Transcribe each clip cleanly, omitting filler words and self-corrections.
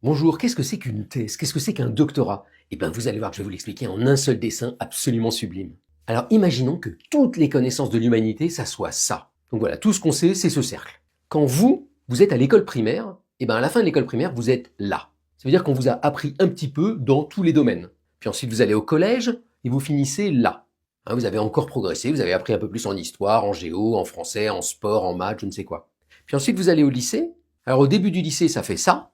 Bonjour, qu'est-ce que c'est qu'une thèse? Qu'est-ce que c'est qu'un doctorat? Eh bien, vous allez voir que je vais vous l'expliquer en un seul dessin absolument sublime. Alors, imaginons que toutes les connaissances de l'humanité, ça soit ça. Donc voilà, tout ce qu'on sait, c'est ce cercle. Quand vous êtes à l'école primaire, eh bien, à la fin de l'école primaire, vous êtes là. Ça veut dire qu'on vous a appris un petit peu dans tous les domaines. Puis ensuite, vous allez au collège et vous finissez là. Hein, vous avez encore progressé, vous avez appris un peu plus en histoire, en géo, en français, en sport, en maths, je ne sais quoi. Puis ensuite, vous allez au lycée. Alors, au début du lycée, ça fait ça.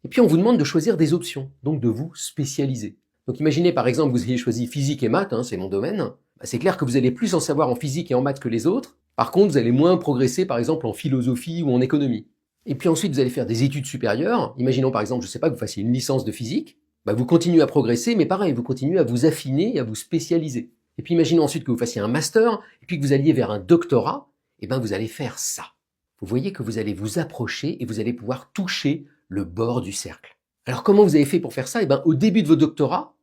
Et puis on vous demande de choisir des options, donc de vous spécialiser. Donc imaginez par exemple que vous ayez choisi physique et maths, c'est mon domaine. C'est clair que vous allez plus en savoir en physique et en maths que les autres. Par contre, vous allez moins progresser par exemple en philosophie ou en économie. Et puis ensuite, vous allez faire des études supérieures. Imaginons par exemple, je ne sais pas, que vous fassiez une licence de physique. Vous continuez à progresser, mais pareil, vous continuez à vous affiner et à vous spécialiser. Et puis imaginons ensuite que vous fassiez un master, et puis que vous alliez vers un doctorat, et bien vous allez faire ça. Vous voyez que vous allez vous approcher et vous allez pouvoir toucher le bord du cercle. Alors comment vous avez fait pour faire ça? Au début de vos doctorats,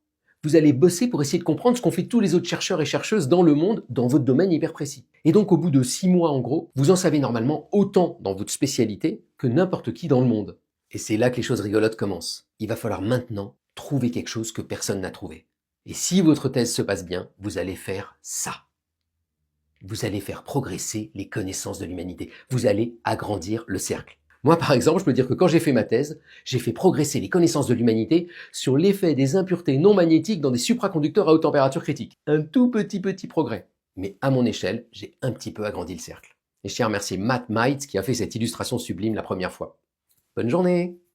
vous allez bosser pour essayer de comprendre ce qu'ont fait tous les autres chercheurs et chercheuses dans le monde, dans votre domaine hyper précis. Et donc au bout de 6 mois en gros, vous en savez normalement autant dans votre spécialité que n'importe qui dans le monde. Et c'est là que les choses rigolotes commencent. Il va falloir maintenant trouver quelque chose que personne n'a trouvé. Et si votre thèse se passe bien, vous allez faire ça. Vous allez faire progresser les connaissances de l'humanité. Vous allez agrandir le cercle. Moi, par exemple, je peux dire que quand j'ai fait ma thèse, j'ai fait progresser les connaissances de l'humanité sur l'effet des impuretés non magnétiques dans des supraconducteurs à haute température critique. Un tout petit progrès. Mais à mon échelle, j'ai un petit peu agrandi le cercle. Et je tiens à remercier Matt Mites qui a fait cette illustration sublime la première fois. Bonne journée!